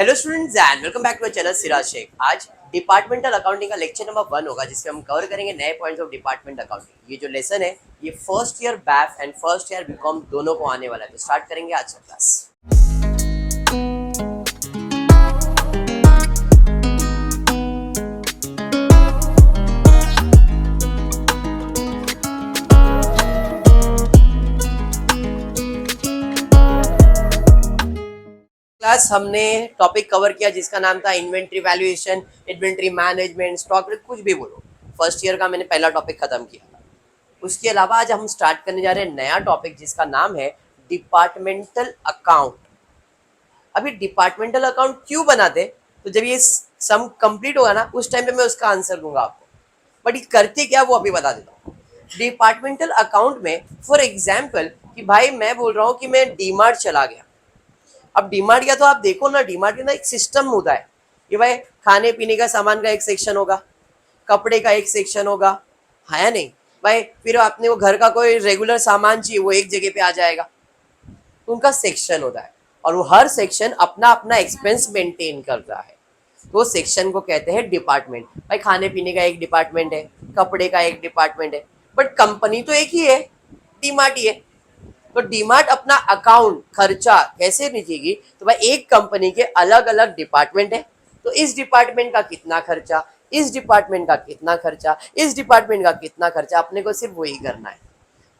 Hello students and welcome back to our channel Siraj Shaikh. आज departmental accounting का lecture number 1 होगा, जिसमें हम कवर करेंगे नए पॉइंट्स ऑफ डिपार्टमेंट अकाउंटिंग। ये जो लेसन है ये first year BAF and first year BCom दोनों को आने वाला है। तो स्टार्ट करेंगे आज का क्लास। क्लास हमने टॉपिक कवर किया जिसका नाम था inventory valuation, inventory management, stock, कुछ भी बोलो। फर्स्ट ईयर का मैंने पहला टॉपिक खत्म किया। उसके अलावा आज हम स्टार्ट करने जा रहे हैं नया टॉपिक जिसका नाम है डिपार्टमेंटल अकाउंट। अभी डिपार्टमेंटल अकाउंट क्यों बनाते, तो जब ये सम कंप्लीट होगा ना उस टाइम पे मैं उसका आंसर दूंगा आपको। बट ये करते क्या वो अभी बता देता हूँ। डिपार्टमेंटल अकाउंट में फॉर एग्जाम्पल कि भाई मैं बोल रहा हूँ कि मैं डीमार्ट चला गया। अब डीमार्ट गया तो आप देखो ना, डीमार्ट के अंदर एक सिस्टम होता है कि भाई खाने पीने का सामान का एक सेक्शन होगा, कपड़े का एक सेक्शन होगा, है या नहीं भाई। फिर आपने वो घर का कोई रेगुलर सामान चाहिए वो एक जगह पे आ जाएगा, तो उनका सेक्शन होता है और वो हर सेक्शन अपना अपना एक्सपेंस मेंटेन करता है। तो सेक्शन को कहते हैं डिपार्टमेंट। भाई खाने पीने का एक डिपार्टमेंट है, कपड़े का एक डिपार्टमेंट है, बट कंपनी तो एक ही है, डीमार्ट ही है। तो डीमार्ट अपना अकाउंट खर्चा कैसे लिखेगी, तो भाई एक कंपनी के अलग अलग डिपार्टमेंट है, तो इस डिपार्टमेंट का कितना खर्चा, इस डिपार्टमेंट का कितना खर्चा, इस डिपार्टमेंट का कितना खर्चा, अपने को सिर्फ वही करना है।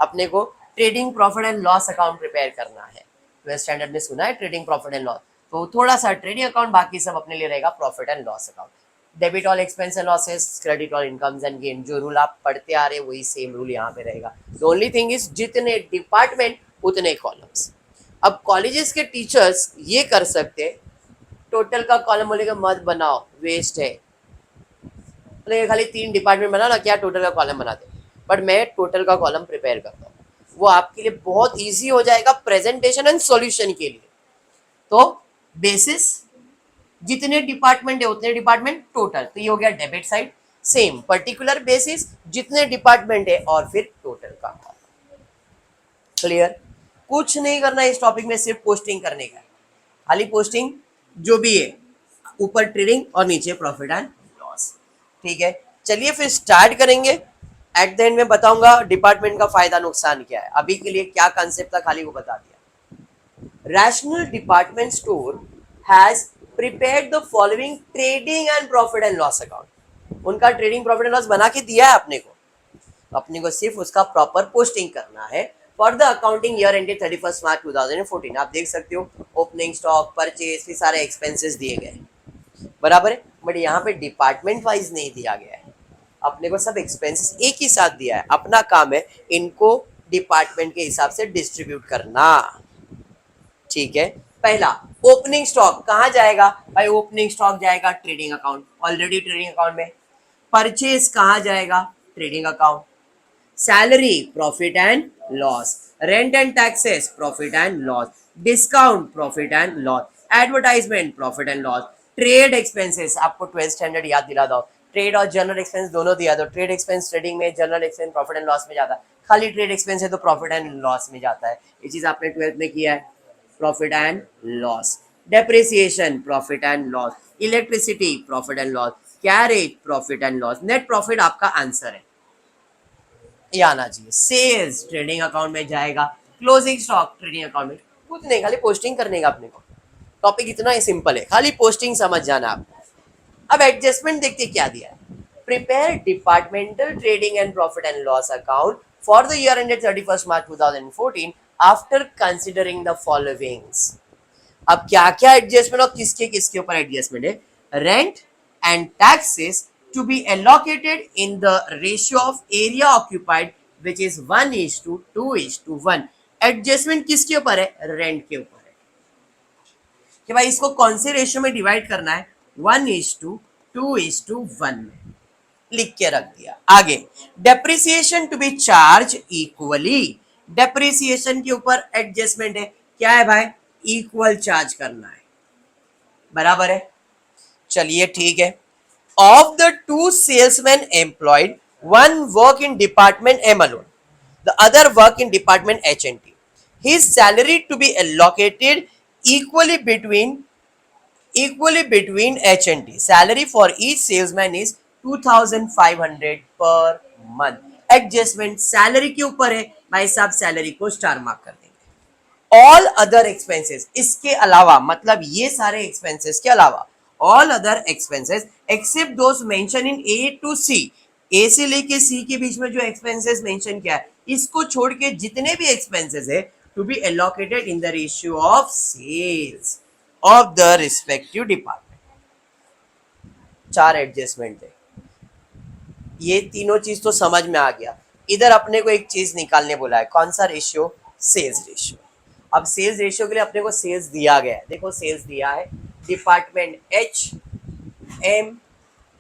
अपने को trading profit and loss account prepare करना है। ट्वेल्थ स्टैंडर्ड में सुना है ट्रेडिंग प्रॉफिट एंड लॉस, तो थोड़ा सा ट्रेडिंग अकाउंट, बाकी सब अपने लिए रहेगा profit and loss account. Debit all expense and losses, credit all incomes and gain, जो रूल आप पढ़ते आ रहे हैं वही सेम रूल यहाँ पे रहेगा। द ओनली थिंग इज जितने डिपार्टमेंट उतने कॉलम्स। अब कॉलेजेस के टीचर्स ये कर सकते, टोटल का कॉलम बोलेगा मत बनाओ, वेस्ट है, बोलेगा खाली 3 डिपार्टमेंट बना ना, क्या टोटल का कॉलम बनाते। बट मैं टोटल का कॉलम प्रिपेयर करता हूँ, वो आपके लिए बहुत ईजी हो जाएगा प्रेजेंटेशन एंड सॉल्यूशन के लिए। तो बेसिस जितने डिपार्टमेंट है उतने डिपार्टमेंट टोटल, तो ये हो गया debit side. Same particular basis जितने डिपार्टमेंट है और फिर टोटल का। क्लियर? कुछ नहीं करना है इस टॉपिक में, सिर्फ पोस्टिंग करने का है। खाली पोस्टिंग जो भी है, ऊपर ट्रेडिंग और नीचे प्रॉफिट एंड लॉस। ठीक है, चलिए फिर स्टार्ट करेंगे। एट द एंड में बताऊंगा डिपार्टमेंट का फायदा नुकसान क्या है। अभी के लिए क्या कंसेप्ट था खाली वो बता दिया। Rational department store has prepared the following trading and profit and loss account. उनका ट्रेडिंग प्रॉफिट एंड लॉस बना के दिया है अपने को, अपने को सिर्फ उसका प्रॉपर पोस्टिंग करना है। For the accounting year ended 31 मार्च 2014। आप देख सकते हो ओपनिंग स्टॉक, परचेज, फिर सारे एक्सपेंसेस दिए गए, बराबर है। बट यहाँ पे डिपार्टमेंट वाइज नहीं दिया गया है, अपने को सब एक्सपेंसेस एक ही साथ दिया है। अपना काम है इनको डिपार्टमेंट के हिसाब से डिस्ट्रीब्यूट करना। ठीक है, पहला ओपनिंग स्टॉक कहाँ जाएगा भाई, ओपनिंग स्टॉक जाएगा trading account, already trading account में। परचेज कहाँ जाएगा, trading account. Salary profit and loss, rent and taxes profit and loss, discount profit and loss, advertisement profit and loss, trade expenses. आपको 12th standard याद दिला दो, trade और general expense दोनों दिया दो। ट्रेड एक्सपेंस ट्रेडिंग में, general expense profit and loss में जाता है। खाली ट्रेड एक्सपेंस है तो प्रॉफिट एंड लॉस में जाता है। ये चीज आपने 12th में किया है, profit and loss. Depreciation profit and loss, electricity profit and loss, carriage profit and loss. Net profit आपका आंसर है, ये आना चाहिए। सेल्स ट्रेडिंग अकाउंट में जाएगा, क्लोजिंग स्टॉक ट्रेडिंग अकाउंट में। कुछ नहीं, खाली पोस्टिंग करने का अपने को। टॉपिक इतना ही सिंपल है, खाली पोस्टिंग समझ जाना आपको। अब एडजस्टमेंट देखते क्या दिया है। Prepare departmental trading and profit and loss account for the year ended 31 March 2014 after considering the followings. अब क्या क्या एडजस्टमेंट और किसके किसके ऊपर एडजस्टमेंट है। Rent and taxes to be allocated in the ratio of area occupied which is 1:2:1। Adjustment किसके ऊपर है, रेंट के ऊपर है कि भाई इसको कौन से रेशियो में डिवाइड करना है, 1:2:1 में लिख के रख दिया। आगे depreciation to be charge equally, depreciation के ऊपर एडजस्टमेंट है, क्या है भाई, इक्वल चार्ज करना है, बराबर है। चलिए ठीक है। Of the 2 salesmen employed, one work in department M alone, the other work in department H and T. His salary to be allocated equally between equally between H and T. Salary for each salesman is 2500 per month. Adjustment salary के ऊपर है भाई साहब, salary को star mark कर देंगे. All other expenses, इसके अलावा मतलब ये सारे एक्सपेंसेस के अलावा all other expenses except those mention in A to C, A से लेके सी के बीच में जो एक्सपेंसेस मेंशन किया है इसको छोड़ के जितने भी एक्सपेंसेस है to be allocated in the ratio of sales of the respective department. चार एडजस्टमेंट है. ये तीनों चीज तो समझ में आ गया. इधर अपने को एक चीज निकालने बोला है, कौन सा रेशियो? Sales ratio. अब सेल्स रेशियो के लिए अपने को सेल्स दिया गया है. देखो सेल्स दिया है department H M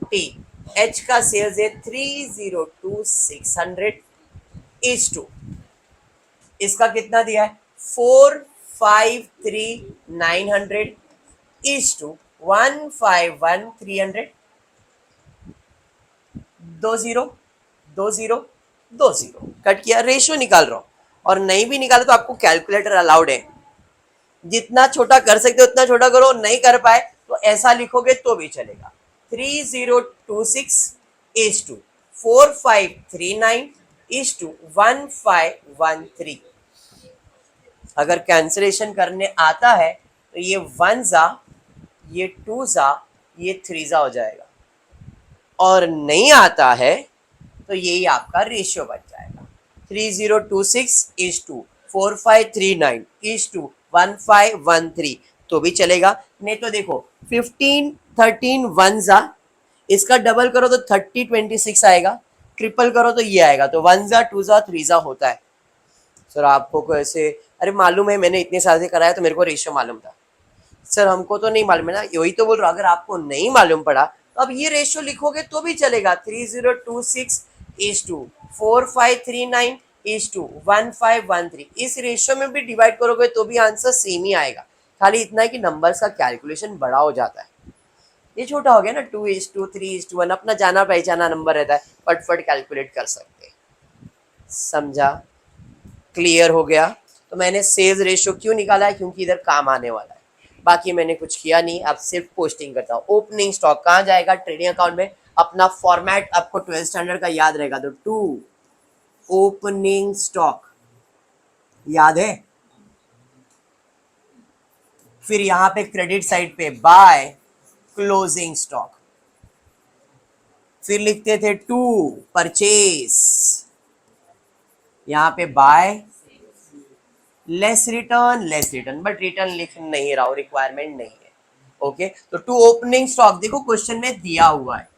T. H का सेल्स है 302,600 इज टू, इसका कितना दिया है 453,900 इज टू 151,300. 20 कट किया, रेशियो निकाल रहा हूं. और नहीं भी निकाले तो आपको कैलकुलेटर अलाउड है, जितना छोटा कर सकते हो उतना छोटा करो. नहीं कर पाए तो ऐसा लिखोगे तो भी चलेगा. 3026 इज टू 4539 इज टू 1513. अगर कैंसलेशन करने आता है तो ये 1 जा, ये 2 जा, ये 3 जा हो जाएगा. और नहीं आता है तो यही आपका रेशियो बच जाएगा. 3026 इज टू 4539 इज टू 1513 तो भी चलेगा. नहीं तो देखो 15 13 1 जा, इसका डबल करो तो 3026 आएगा, ट्रिपल करो तो ये आएगा. तो 1 जा 2 जा 3 जा होता है. सर आपको को ऐसे, अरे मालूम है मैंने इतने साल से कराया तो मेरे को रेशियो मालूम था. सर हमको तो नहीं मालूम है ना, यही तो बोल रहा हूँ. अगर आपको नहीं मालूम पड़ा तो अब ये रेशियो लिखोगे तो भी चलेगा. 3026 इज टू 4539 इज टू 1513. इस रेशियो में भी डिवाइड करोगे तो भी आंसर सेम ही आएगा. खाली इतना है कि नंबर्स का कैलकुलेशन बड़ा हो जाता है. ये छोटा हो गया ना, 2:2 3:1, अपना जाना पहचाना नंबर रहता है, फटफट कैलकुलेट कर सकते हैं. समझा? क्लियर हो गया? तो मैंने सेल्स रेशियो क्यों निकाला है? क्योंकि इधर काम आने वाला है. बाकी मैंने कुछ किया नहीं, अब सिर्फ पोस्टिंग करता हूँ. ओपनिंग स्टॉक कहाँ जाएगा? ट्रेडिंग अकाउंट में. अपना फॉर्मेट आपको 12th स्टैंडर्ड का याद रहेगा. तो टू ओपनिंग स्टॉक याद है. फिर यहां पे क्रेडिट साइड पे बाय क्लोजिंग स्टॉक. फिर लिखते थे टू परचेस, यहां पे by less return, but return लिख नहीं रहा हूं, रिक्वायरमेंट नहीं है. ओके, तो टू ओपनिंग स्टॉक देखो क्वेश्चन में दिया हुआ है.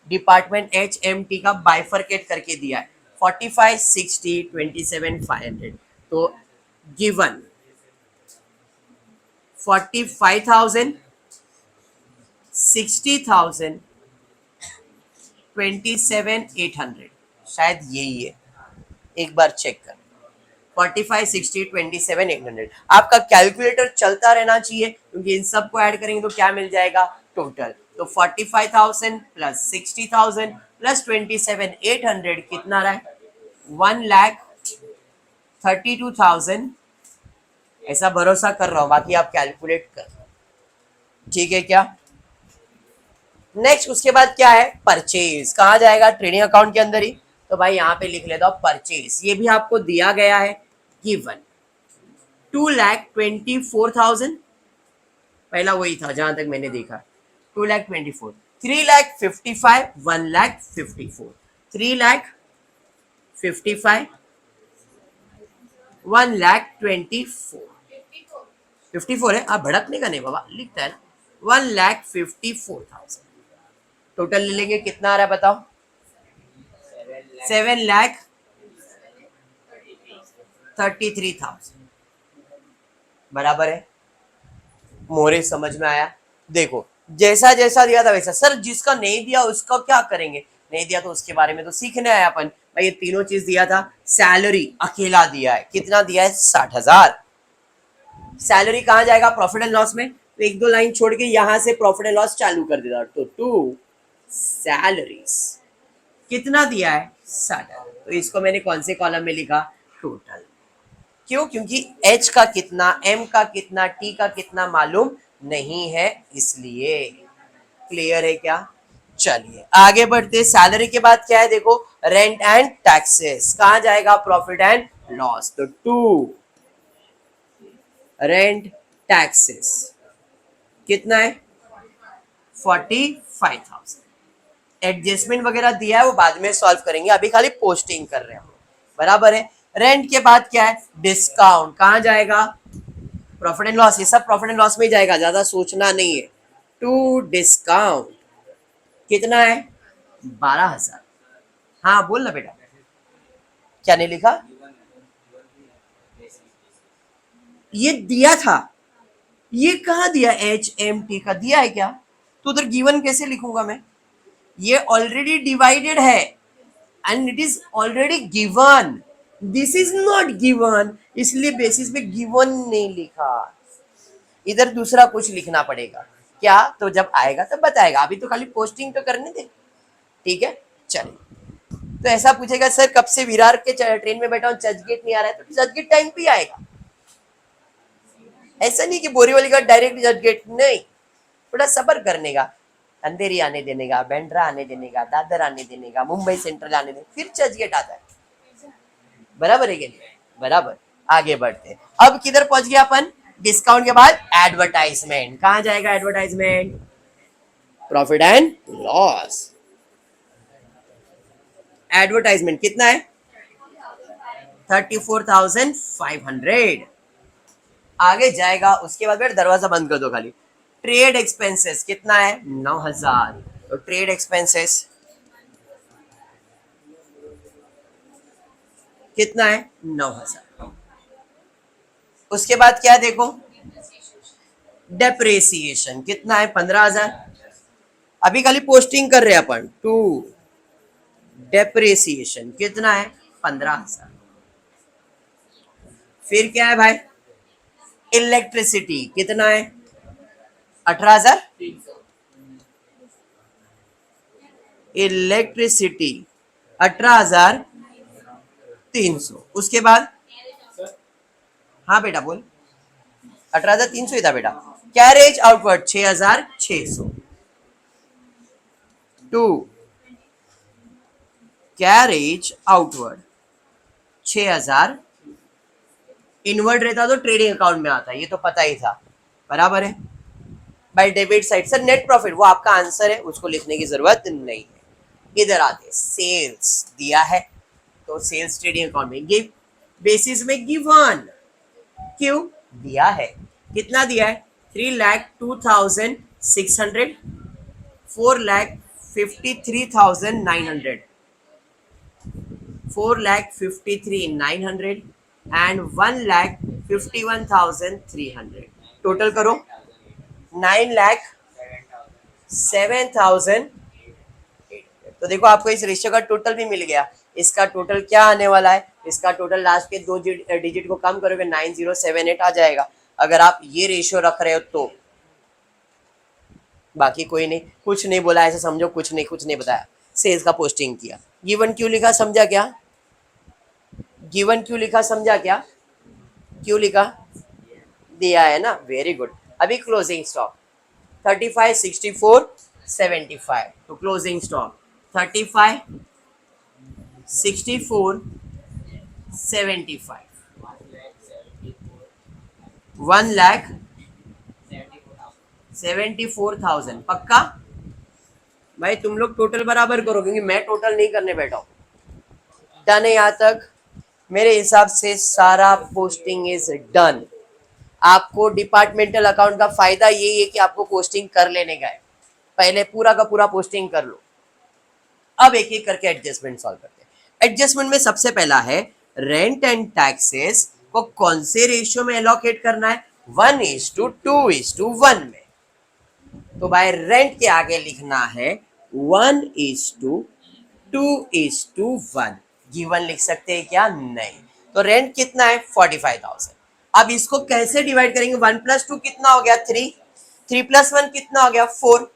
डिपार्टमेंट एच एम टी का बाइफरकेट करके दिया है 45 60 27 500. तो गिवन 45,000 60,000 27,800, शायद यही है. एक बार चेक कर. 45 60 27,800. आपका कैलकुलेटर चलता रहना चाहिए क्योंकि इन सबको ऐड करेंगे तो क्या मिल जाएगा टोटल. तो 45,000 प्लस 60,000 प्लस 27,800 कितना रहा है 1,32,000. ऐसा भरोसा कर रहा हूं, बाकी आप कैलकुलेट कर. ठीक है क्या? नेक्स्ट उसके बाद क्या है? परचेज. कहाँ जाएगा? ट्रेडिंग अकाउंट के अंदर ही. तो भाई यहाँ पे लिख लेता हूं परचेज. ये भी आपको दिया गया है गिवन 2,24,000. पहला वही था जहां तक मैंने देखा 2,24,000. 3,55,000 1,54,000 3,55,000 1,24,000 54 है. आप भड़कने का नहीं बाबा, लिखता है ना. 1,54,000 टोटल ले लेंगे. कितना आ रहा है बताओ? 7,33,000 बराबर है. मोरे समझ में आया? देखो जैसा जैसा दिया था वैसा. सर जिसका नहीं दिया उसका क्या करेंगे? नहीं दिया तो उसके बारे में तो सीखने आया अपन. भाई ये तीनों चीज दिया था. सैलरी अकेला दिया है. कितना दिया है? 60,000. सैलरी कहाँ जाएगा? प्रॉफिट एंड लॉस में. तो एक दो लाइन छोड़ के यहां से प्रॉफिट एंड लॉस चालू कर देता. तो टू सैलरीज कितना दिया है? 60,000. तो इसको मैंने कौन से कॉलम में लिखा? टोटल. क्यों? क्योंकि एच का कितना, एम का कितना, टी का कितना मालूम नहीं है इसलिए। क्लियर है क्या? चलिए आगे बढ़ते। सैलरी के बाद क्या है देखो, रेंट एंड टैक्सेस। कहां जाएगा? Profit and loss. तो टू रेंट टैक्सेस कितना है? 45,000। एडजस्टमेंट वगैरह दिया है वो बाद में सॉल्व करेंगे, अभी खाली पोस्टिंग कर रहे हैं हम। बराबर है। रेंट के बाद क्या है? डिस्काउंट। कहां जाएगा? Profit and loss. ये सब प्रॉफिट एंड लॉस में ही जाएगा, ज्यादा सोचना नहीं है। टू डिस्काउंट कितना है? 12,000। हाँ बोल ना बेटा, क्या नहीं लिखा? ये दिया था, ये कहा दिया? HMT का दिया है क्या? तो उधर गिवन कैसे लिखूंगा मैं? ये ऑलरेडी डिवाइडेड है and it is already given. This is not given, इसलिए बेसिस पे गिवन नहीं लिखा। इधर दूसरा कुछ लिखना पड़ेगा। क्या? तो जब आएगा तब बताएगा, अभी तो खाली पोस्टिंग तो करने दे। ठीक है चलिए। तो ऐसा पूछेगा सर कब से विरार के ट्रेन में बैठा हूँ, चर्चगेट नहीं आ रहा है, तो चर्चगेट टाइम पे आएगा। ऐसा नहीं कि बोरीवली का डायरेक्ट चर्चगेट, नहीं, थोड़ा सबर करने का। अंधेरी आने देने का, बैंड्रा आने देने का, दादर आने देने का, मुंबई सेंट्रल आने देने, फिर चर्चगेट आता है। बराबर है कि नहीं? बराबर। आगे बढ़ते। अब किधर पहुंच गया अपन? डिस्काउंट के बाद एडवर्टाइजमेंट। कहां जाएगा advertisement? Profit and loss. Advertisement कितना है? 34,500। आगे जाएगा उसके बाद फिर दरवाजा बंद कर दो खाली। ट्रेड एक्सपेंसेस कितना है? 9,000। तो ट्रेड एक्सपेंसेस कितना है? 9,000। उसके बाद क्या देखो, डेप्रेसिएशन कितना है? 15,000। अभी खाली पोस्टिंग कर रहे हैं अपन। टू डेप्रेसिएशन कितना है? 15,000। फिर क्या है भाई? इलेक्ट्रिसिटी कितना है? 18,000। इलेक्ट्रिसिटी 18,300। उसके बाद हाँ बेटा बोल। 18,300 ही था बेटा। Carriage outward 6,600। To carriage outward 6,000। Inward रहता तो ट्रेडिंग अकाउंट में आता, ये तो पता ही था। बराबर है। By debit side sir net profit, वो आपका आंसर है, उसको लिखने की जरूरत नहीं है। इधर आते सेल्स दिया है, तो सेल्स ट्रेडिंग अकाउंट में गिव बेसिस में गिवन। क्यों दिया है? कितना दिया है? 3,02,600, 4,53,900, 4,53,900 एंड 1,51,300। टोटल करो 9,07,000। तो देखो आपको इस रेशियो का टोटल भी मिल गया। इसका टोटल क्या आने वाला है? इसका टोटल लास्ट के दो डिजिट को कम करोगे 9078 आ जाएगा, अगर आप ये रेशियो रख रहे हो तो। बाकी कोई नहीं, कुछ नहीं बोला, ऐसे समझो कुछ नहीं बताया। सेल्स का पोस्टिंग किया। गिवन क्यों लिखा समझा क्या? गिवन क्यों लिखा समझा क्या? क्यों लिखा? दिया है ना, वेरी गुड। अभी क्लोजिंग स्टॉक 35, 64, 75। तो क्लोजिंग स्टॉक 35, 64, 75, 1,74,000। पक्का भाई? तुम लोग टोटल बराबर करो, क्योंकि मैं टोटल नहीं करने बैठा हूं। डन है यहाँ तक? मेरे हिसाब से सारा पोस्टिंग इज डन। आपको डिपार्टमेंटल अकाउंट का फायदा यही है कि आपको पोस्टिंग कर लेने का है, पहले पूरा का पूरा पोस्टिंग कर लो। अब एक एक करके एडजस्टमेंट सॉल्व करते हैं। एडजस्टमेंट में सबसे पहला है रेंट एंड टैक्सेस को कौन से रेशियो में एलोकेट करना है? 1:2:1 में। तो भाई रेंट के आगे लिखना है 1:2:1। गिवन लिख सकते हैं क्या? नहीं। तो रेंट कितना है? 45,000। अब इसको कैसे डिवाइड करेंगे? 1+2 कितना हो गया? 3। 3+1 कितना हो गया? 4।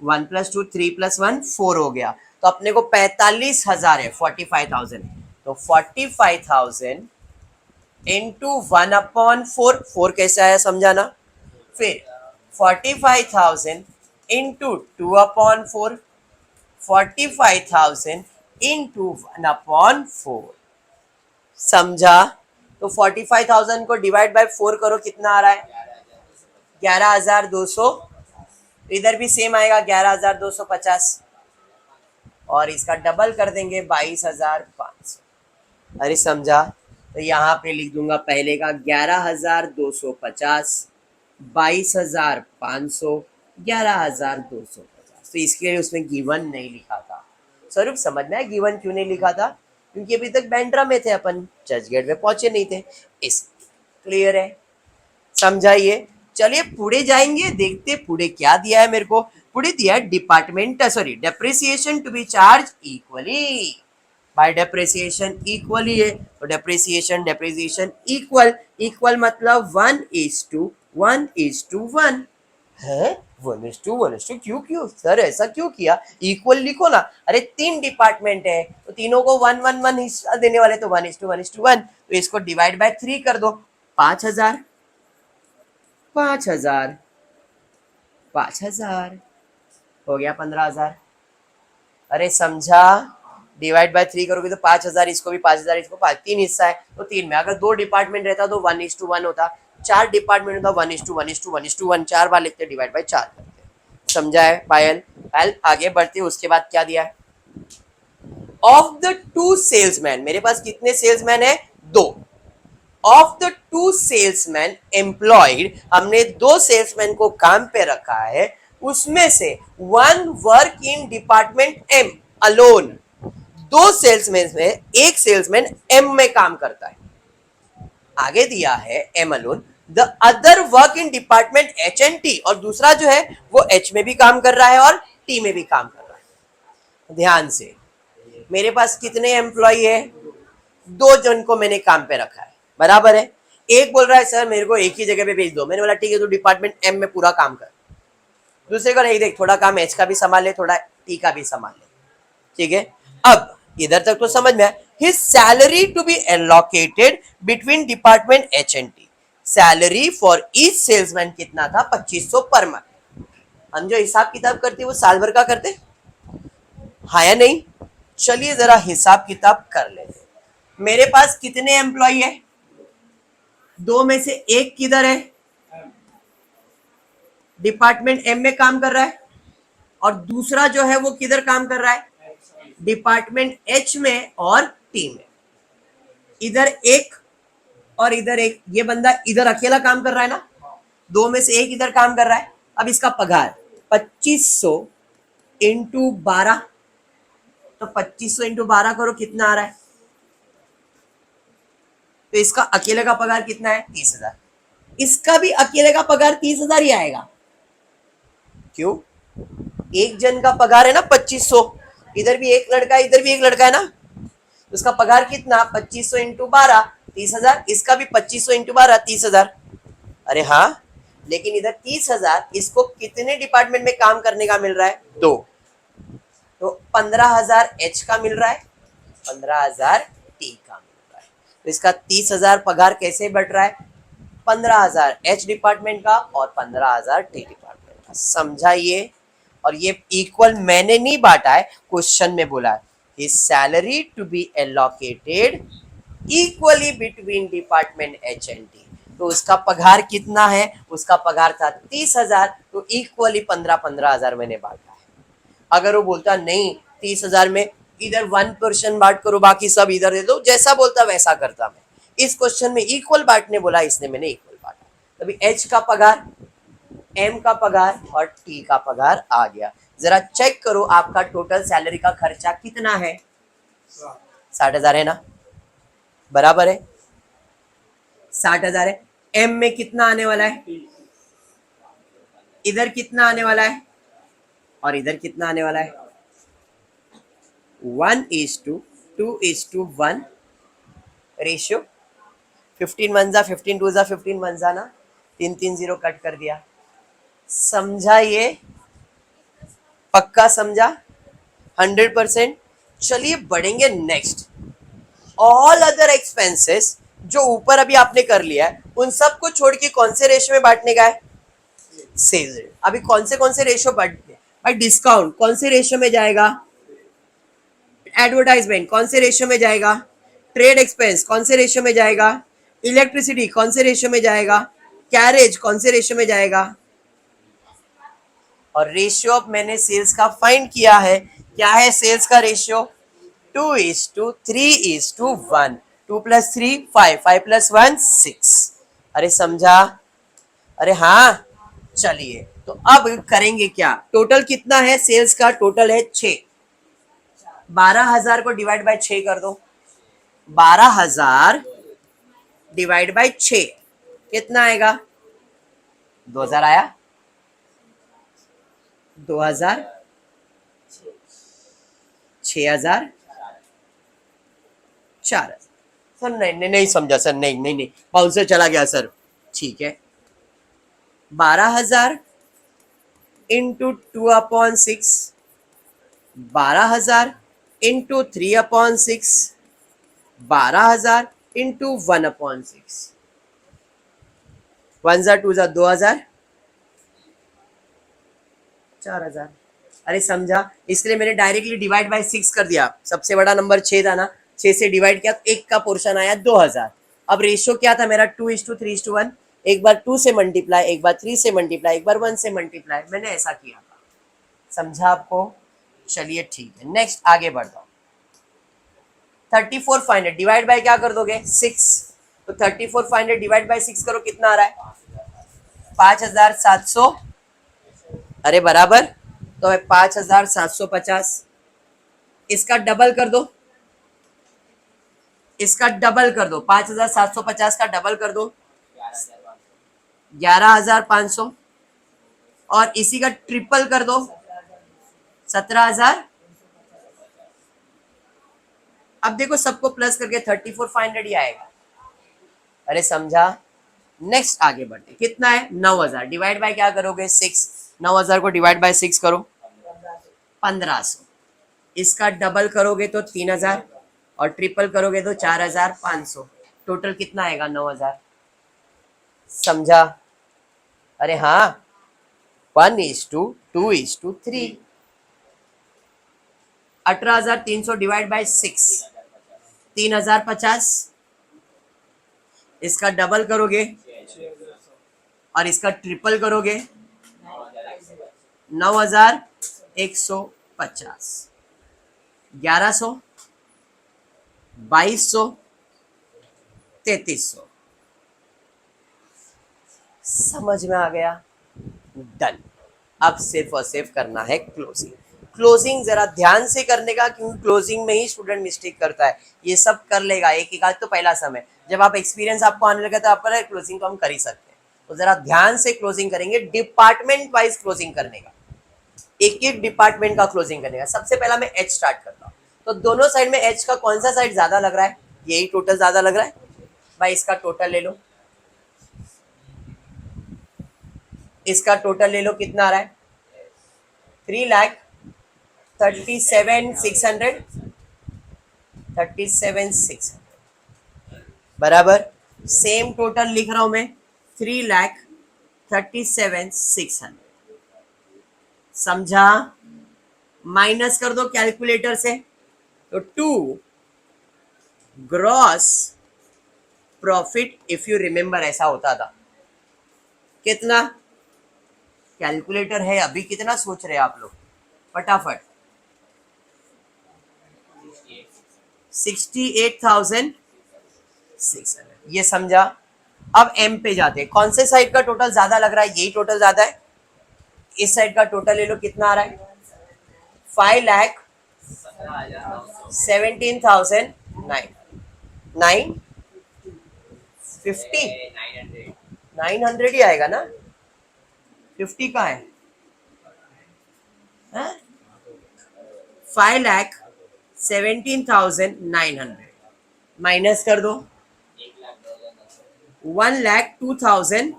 1+2 3+1 4 हो गया। तो अपने को 45,000 है, 45,000। तो 45,000 इंटू 1/4। 4 कैसे आया समझाना? फिर 45,000 इंटू 2/4, 45,000 इंटू 1/4, समझा? तो 45,000 को डिवाइड बाय 4 करो, कितना आ रहा है? 11,200। इधर भी सेम आएगा 11,250, और इसका डबल कर देंगे 22,500। अरे समझा? तो यहाँ पे लिख दूंगा पहले का 11,250, 22,500, 11,250। तो इसके लिए उसमें गिवन नहीं लिखा था। स्वरूप समझ में है गिवन क्यों नहीं लिखा था? क्योंकि अभी तक बैंड्रा में थे अपन, चर्चगेट में पहुंचे नहीं थे। इस क्लियर है? समझाइए। चलिए पुढे जाएंगे, देखते पुढे क्या दिया है मेरे को। पुढे दिया है department sorry depreciation to be charge equally by depreciation equally है। तो डेप्रिसिएशन इक्वल मतलब 1:1 है। 1:1 क्यों सर, ऐसा क्यों किया? इक्वल लिखो ना। अरे 3 डिपार्टमेंट है तो तीनों को 1:1 हिस्सा देने वाले, तो 1:1। तो इसको डिवाइड बाय 3 कर दो। 5,000 हो गया 15,000। अरे समझा? डिवाइड बाय 3 करोगे तो 5,000, इसको भी 5,000, इसको 5, 3 हिस्सा है तो 3 में। अगर 2 डिपार्टमेंट रहता तो 1:1 होता, 4 डिपार्टमेंट होता 1:1, 4 बार लिखते, डिवाइड बाय 4 करते। समझा है पायल? आगे बढ़ते उसके बाद क्या दिया है? ऑफ द 2 सेल्समैन, मेरे पास कितने सेल्समैन है? 2। ऑफ द 2 सेल्समैन एम्प्लॉयड, हमने 2 सेल्समैन को काम पे रखा है, उसमें से 1 work in department am alone. 2 salesman में एक सेल्समैन एम में काम करता है। आगे दिया है am alone, the other work in department H and T, और दूसरा जो है वो एच में भी काम कर रहा है और टी में भी काम कर रहा है। ध्यान से, मेरे पास कितने एम्प्लॉय है? 2 जन को मैंने काम पे रखा है, बराबर है। एक बोल रहा है सर मेरे को एक ही जगह पे भेज दो, मैंने बोला ठीक है, तो डिपार्टमेंट एम में पूरा काम कर। दूसरे को नहीं, देख थोड़ा काम एच का भी संभाल ले, थोड़ा टी का भी संभाल ले, ठीक है। अब इधर तक तो समझ में आया। His salary to be allocated between department H and T, salary for each salesman कितना था? 2500 पर मंथ। हम जो हिसाब किताब करते वो साल भर का करते, हाँ या नहीं? चलिए जरा हिसाब किताब कर लेते। मेरे पास कितने एम्प्लॉय है? 2 में से एक किधर है? डिपार्टमेंट एम में काम कर रहा है, और दूसरा जो है वो किधर काम कर रहा है? डिपार्टमेंट एच में और टी में। इधर एक और इधर एक, ये बंदा इधर अकेला काम कर रहा है ना, 2 में से एक इधर काम कर रहा है। अब इसका पगार 2500 इंटू 12, तो 2500 इंटू 12 करो, कितना आ रहा है? तो इसका अकेले का पगार कितना है? 30,000। इसका भी अकेले का पगार 30,000 ही आएगा। क्यों? एक जन का पगार है ना 2500, इधर भी एक लड़का है, इधर भी एक लड़का है ना, तो उसका पगार कितना? 2500 इंटू 12, 30,000। इसका भी 2500 इंटू 12, 30,000। अरे हाँ, लेकिन इधर 30,000 इसको कितने डिपार्टमेंट में काम करने का मिल रहा है? 2। तो 15,000 एच का मिल रहा है, 15,000 टी का मिल रहा है। तो इसका 30,000 पगार कैसे बढ़ रहा है? 15,000 एच डिपार्टमेंट का और 15,000 टी डिपार्टमेंट का। समझाइए। और ये इक्वल मैंने नहीं बांटा है, क्वेश्चन में बोला है his salary to be allocated equally between department H and T. तो उसका पगार कितना है? उसका पगार था 30,000, तो इक्वली 15,000 मैंने बांटा है। अगर वो बोलता नहीं 30,000 में इधर 1% बांट करो, बाकी सब इधर दे दो, जैसा बोलता वैसा करता मैं। इस क्वेश्चन में इक्वल बांटने बोला, इसने मैंने इक्वल बांटा। तभी एच का पगार, एम का पगार और टी का पगार आ गया। जरा चेक करो आपका टोटल सैलरी का खर्चा कितना है? 60,000 है ना, बराबर है, 60,000 है। एम में कितना आने वाला है? इधर कितना आने वाला है और इधर कितना आने वाला है? 1:2:1 रेशियो। 15 1 15 2 15 1 ना, 3 0 कट कर दिया। समझा ये? पक्का समझा? 100%। चलिए बढ़ेंगे नेक्स्ट। ऑल अदर एक्सपेंसेस जो ऊपर अभी आपने कर लिया है, उन सबको छोड़ के कौन से रेशियो में बांटने का है? सेल्स। अभी कौन से रेशियो बढ़ गए भाई? डिस्काउंट कौन से रेशियो में जाएगा? एडवर्टाइजमेंट कौन से रेशियो में जाएगा? ट्रेड एक्सपेंस कौन से रेशियो में जाएगा? इलेक्ट्रिसिटी कौन से रेशियो में जाएगा? कैरेज कौन से रेशियो में जाएगा? और रेशियो ऑफ मैंने सेल्स का फाइंड किया है। क्या है सेल्स का रेशियो? 2:3:1। 2 + 3 5, 5 + 1 6। अरे समझा? अरे हाँ। चलिए तो अब करेंगे क्या? टोटल कितना है सेल्स का? टोटल है 6। 12,000 को डिवाइड बाय 6 कर दो। 12,000 डिवाइड बाय 6 कितना आएगा? 2,000 आया? 2,000, 6,000, 4,000। सर नहीं समझा सर, नहीं बाउंसर चला गया सर। ठीक है, 12,000 into 2/6, 12,000 into 3/6, 12,000 into 1/6। 1 jar 2 jar 2,000, 4,000। अरे समझा? इसलिए मैंने डायरेक्टली डिवाइड बाय 6 कर दिया। सबसे बड़ा नंबर 6 था ना, 6 से डिवाइड किया तो 1 का पोर्शन आया 2,000। अब रेशियो क्या था मेरा? 2:3:1। एक बार 2 से मल्टीप्लाई, एक बार 3 से मल्टीप्लाई, एक बार 1 से मल्टीप्लाई, मैंने ऐसा किया था। समझा आपको? चलिए ठीक है, नेक्स्ट आगे बढ़ता हूँ। 34,500 डिवाइड बाय क्या कर दोगे? 6। तो 34,500 डिवाइड बाय 6 करो, कितना आ रहा है? 5,700। अरे बराबर, तो है 5,750। इसका डबल कर दो, इसका डबल कर दो, 5,750 का डबल कर दो, 11,500। और इसी का ट्रिपल कर दो, 17,000। अब देखो सबको प्लस करके 34,500 ही आएगा। अरे समझा? नेक्स्ट आगे बढ़ते, कितना है? 9,000 डिवाइड बाय क्या करोगे? 6। 9,000 को डिवाइड बाय 6 करो, 1,500। इसका डबल करोगे तो 3,000 और ट्रिपल करोगे तो 4,500। टोटल कितना आएगा? 9,000। समझा? अरे हाँ, 1:2:3। 18,300 डिवाइड बाय 6, 3,050। इसका डबल करोगे और इसका ट्रिपल करोगे, 9,150। 1,100, 2,200, 3,300। समझ में आ गया? डन। अब सिर्फ और सिर्फ करना है क्लोजिंग। क्लोजिंग जरा ध्यान से करने का, क्योंकि क्लोजिंग में ही स्टूडेंट मिस्टेक करता है। ये सब कर लेगा एक एक आध तो पहला समय, जब आप एक्सपीरियंस आपको आने लगा तो आपका क्लोजिंग को हम कर ही सकते हैं। तो जरा ध्यान से क्लोजिंग करेंगे, डिपार्टमेंट वाइज क्लोजिंग करने का, एक एक डिपार्टमेंट का क्लोजिंग करने का। सबसे पहला मैं एच स्टार्ट करता हूँ। तो दोनों साइड में एच का कौन सा साइड ज्यादा लग रहा है? यही टोटल ज्यादा लग रहा है भाई। इसका टोटल ले लो, इसका टोटल ले लो, कितना आ रहा है? 3,37,600। 37,600 बराबर। सेम टोटल लिख रहा हूं मैं, 3,37,600। समझा? माइनस कर दो कैलकुलेटर से, तो 2 gross profit, if you remember ऐसा होता था। कितना? कैलकुलेटर है अभी, कितना सोच रहे हैं आप लोग? फटाफट। 68,600। ये समझा? अब एम पे जाते हैं। कौन से साइड का टोटल ज्यादा लग रहा है? यही टोटल ज्यादा है। इस साइड का टोटल ले लो, कितना आ रहा है? 5,17,950। 900 ही आएगा ना? 50 का है? 5,17,900 माइनस कर दो, 1,02,000।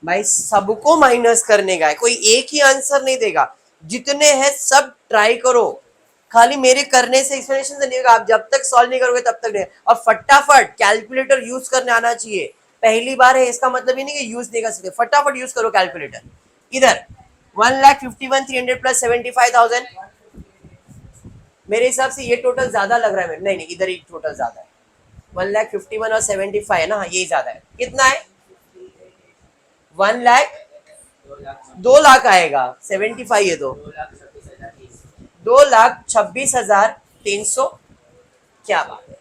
भाई सबको माइनस करने का है, कोई एक ही आंसर नहीं देगा। जितने हैं सब ट्राई करो, खाली मेरे करने से एक्सप्लेनेशन से नहीं होगा। आप जब तक सॉल्व नहीं करोगे तब तक नहीं। और फटाफट कैलकुलेटर यूज करने आना चाहिए। पहली बार है इसका मतलब ये नहीं कि यूज नहीं कर सकते, फटाफट यूज करो कैलकुलेटर। इधर 1,51,300 प्लस 75,000, मेरे हिसाब से ये टोटल ज्यादा लग रहा है मेरे, नहीं नहीं इधर ही टोटल ज्यादा है, 1,51,000 और 75 है ना, ये ज्यादा है। कितना है? 1 लाख 2 लाख आएगा, 75 है तो 2,26,300। क्या बात है,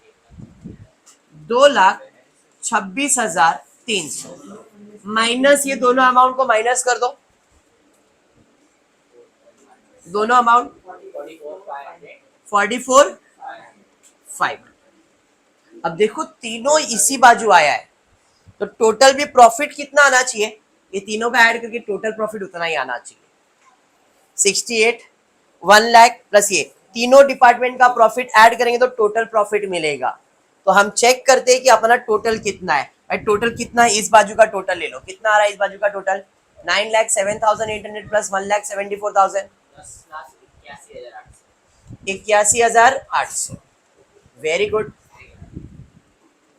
2,26,300 माइनस ये दोनों अमाउंट को माइनस कर दो, दोनों अमाउंट 44,500। अब देखो तीनों इसी बाजू आया है, तो टोटल भी प्रॉफिट कितना आना चाहिए, ये तीनों का ऐड करके टोटल प्रॉफिट उतना ही आना चाहिए, 68, 1 लाख प्लस ये तीनों डिपार्टमेंट का प्रॉफिट ऐड करेंगे तो टोटल प्रॉफिट मिलेगा। तो हम चेक करते हैं कि अपना टोटल कितना है। टोटल कितना है, इस बाजू का टोटल ले लो, कितना आ रहा है इस बाजू का टोटल, 9,07,800 प्लस 1,74,000, 81,800। Very good.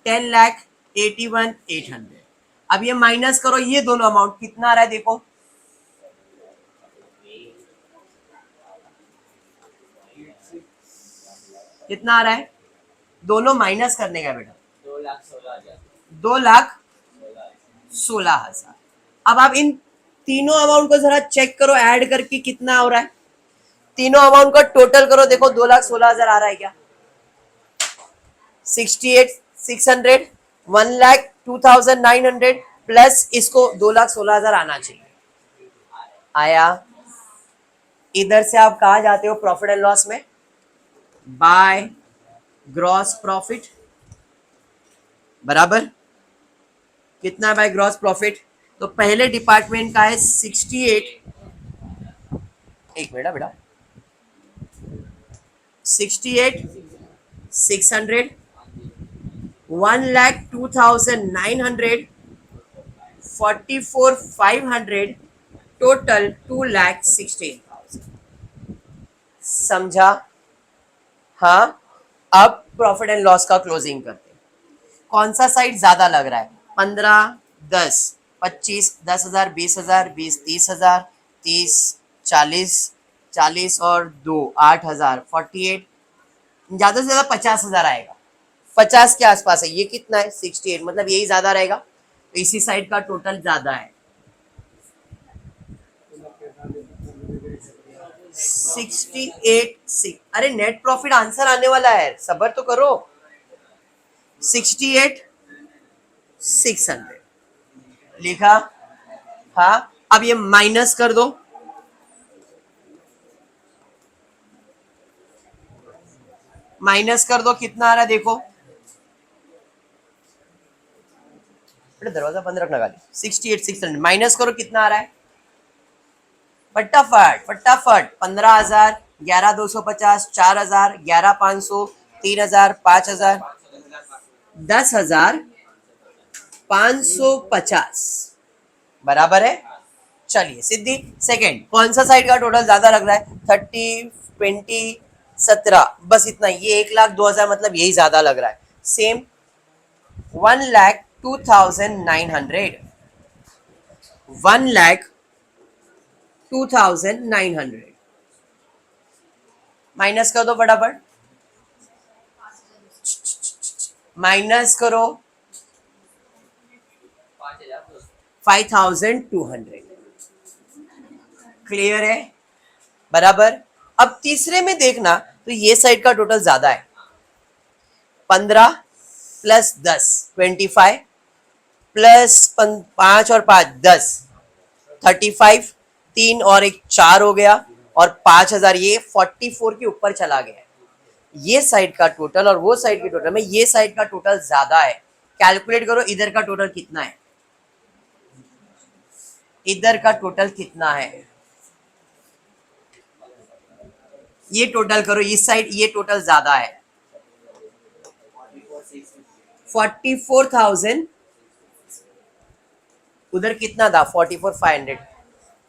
10,81,800। अब ये माइनस करो ये दोनों अमाउंट, कितना आ रहा है देखो, कितना आ रहा है, दोनों माइनस करने का बेटा, 2,16,000। अब आप इन तीनों अमाउंट को जरा चेक करो ऐड करके कितना हो रहा है, तीनों अमाउंट का टोटल करो, देखो 2,16,000 आ रहा है क्या, 68,600, 1,02,900 प्लस इसको 2,16,000 आना चाहिए, आया। इधर से आप कहा जाते हो प्रॉफिट एंड लॉस में, बाय ग्रॉस प्रॉफिट, बराबर कितना है बाय ग्रॉस प्रॉफिट, तो पहले डिपार्टमेंट का है 68, एक मिनट बेटा, 68,600, 1,02,900, 44,500, टोटल 2,16,000। समझा? हाँ। अब प्रॉफिट एंड लॉस का क्लोजिंग करते हैं, कौन सा साइड ज्यादा लग रहा है, 15, 10, 25, 10,000, 20,000, 20, 30,000, 30, 40, 40 और 2, 8,000, 48, ज्यादा से ज्यादा 50,000 आएगा, 50 के आसपास है। ये कितना है 68, मतलब यही ज्यादा रहेगा, तो इसी साइड का टोटल ज्यादा है, 68,600। अरे नेट प्रॉफिट आंसर आने वाला है, सबर तो करो, 68,600 लिखा। हाँ, अब ये माइनस कर दो, माइनस कर दो, कितना आ रहा है देखो, दरवाजा बंद रखना गाली, 68,600 माइनस करो, कितना आ रहा है, फटाफट फटाफट, 15,000, 11,250, 4,000, 11,500, 3,000, 5,000, 10,550, बराबर है। चलिए सिद्धि सेकंड, कौन सा साइड का टोटल ज्यादा लग रहा है, 30, 20, 17, बस इतना, ये 1,02,000 मतलब यही ज्यादा लग रहा है। सेम 1,02,900, 1,02,900 माइनस कर दो फटाफट, माइनस करो 5,200, क्लियर है, बराबर। अब तीसरे में देखना तो ये साइड का टोटल ज्यादा है, 15 प्लस 10 25 प्लस 5 और 5 10 35, 3 और 1 4 हो गया, और 5,000, ये 44 के ऊपर चला गया। ये साइड का टोटल और वो साइड के टोटल में ये साइड का टोटल ज्यादा है। कैलकुलेट करो इधर का टोटल कितना है, इधर का टोटल कितना है, ये टोटल करो, इस साइड ये टोटल ज्यादा है, 44,000, उधर कितना था 44,500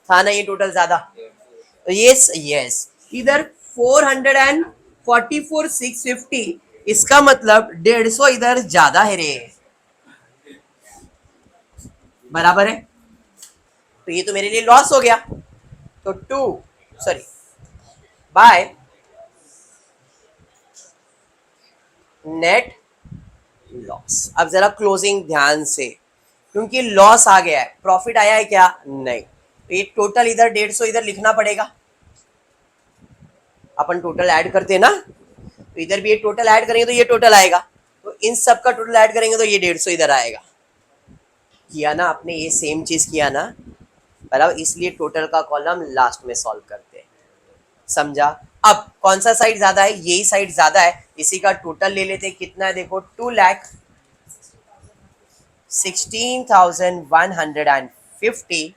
था ना, ये टोटल ज्यादा, तो यस यस, इधर 444,650, इसका मतलब 150 इधर ज्यादा है रे, बराबर है, तो ये तो मेरे लिए लॉस हो गया, तो 2 बाय नेट लॉस। अब जरा क्लोजिंग ध्यान से, क्योंकि लॉस आ गया है, प्रॉफिट आया है क्या, नहीं, तो ये टोटल इधर 150 इधर लिखना पड़ेगा, अपन टोटल ऐड करते हैं ना, तो इधर भी ये टोटल ऐड करेंगे तो ये टोटल आएगा, तो इन सब का टोटल ऐड करेंगे तो ये 150 इधर आएगा। किया ना आपने, ये सेम चीज किया ना, बराबर, इसलिए टोटल का कॉलम लास्ट में सॉल्व करते हैं, समझा। अब कौन सा साइड ज्यादा है, यही साइड ज्यादा है, इसी का टोटल ले लेते हैं, कितना है देखो, 2,16,150,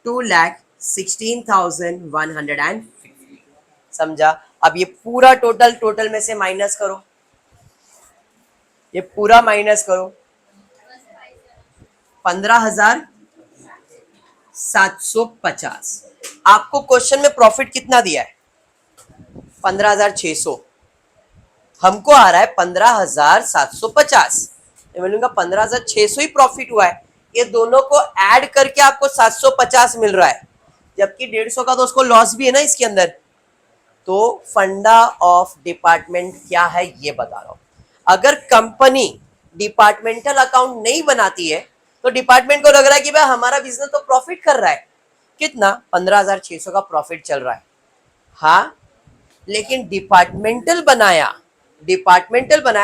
2,16,150, समझा। अब ये पूरा टोटल में से माइनस करो, ये पूरा माइनस करो, 15,750। आपको क्वेश्चन में प्रॉफिट कितना दिया है, 15,600, हमको आ रहा है 15,750, मैं बोलूंगा 15,600 ही प्रॉफिट हुआ है, ये दोनों को ऐड करके आपको 750 मिल रहा है, जबकि 150 का तो उसको लॉस भी है ना इसके अंदर। तो फंडा ऑफ डिपार्टमेंट क्या है ये बता रहा हूं। अगर कंपनी डिपार्टमेंटल अकाउंट नहीं बनाती है तो डिपार्टमेंट को लग रहा है कि भाई हमारा बिजनेस तो प्रॉफिट कर रहा है, कितना, 15,600 का प्रॉफिट चल रहा है, हाँ, लेकिन डिपार्टमेंटल बनाया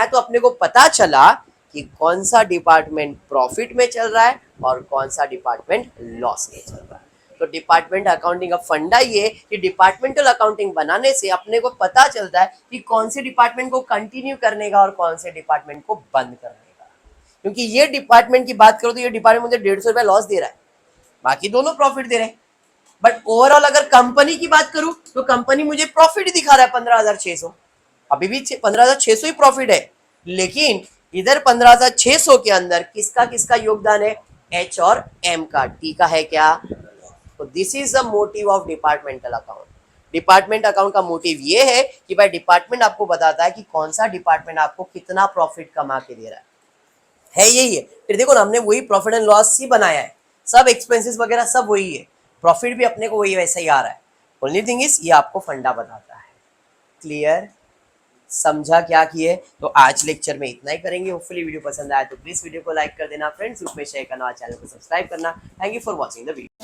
तो अपने को पता चला कि कौन सा डिपार्टमेंट प्रॉफिट में चल रहा है और कौन सा डिपार्टमेंट लॉस में चल रहा है। तो डिपार्टमेंट अकाउंटिंग का फंडा ये कि डिपार्टमेंटल अकाउंटिंग बनाने से अपने को पता चलता है कि कौन से डिपार्टमेंट को कंटिन्यू करने का और कौन से डिपार्टमेंट को बंद करने का। क्योंकि ये डिपार्टमेंट की बात करो तो ये डिपार्टमेंट मुझे 150 रुपया लॉस दे रहा है, बाकी दोनों प्रॉफिट दे रहे हैं, बट ओवरऑल अगर कंपनी की बात करूं तो कंपनी मुझे प्रॉफिट ही दिखा रहा है 15,600, अभी भी 15,600 ही प्रॉफिट है, लेकिन इधर 15,600 के अंदर किसका किसका योगदान है, एच और एम का, टी का है क्या। तो this is the motive of departmental account. Department account का मोटिव ये है कि भाई डिपार्टमेंट आपको बताता है कि कौन सा डिपार्टमेंट आपको कितना प्रॉफिट कमा के दे रहा है यही है। फिर देखो ना, हमने वही प्रॉफिट एंड लॉस ही बनाया है, सब एक्सपेंसेस वगैरह सब वही है, प्रॉफिट भी अपने को वही वैसा ही आ रहा है, ओनली थिंग इज ये आपको फंडा बताता है। क्लियर, समझा क्या किए। तो आज लेक्चर में इतना ही करेंगे, होपफुली वीडियो पसंद आया तो प्लीज वीडियो को लाइक कर देना, फ्रेंड्स ग्रुप में शेयर करना, चैनल को सब्सक्राइब करना। Thank you for watching the video.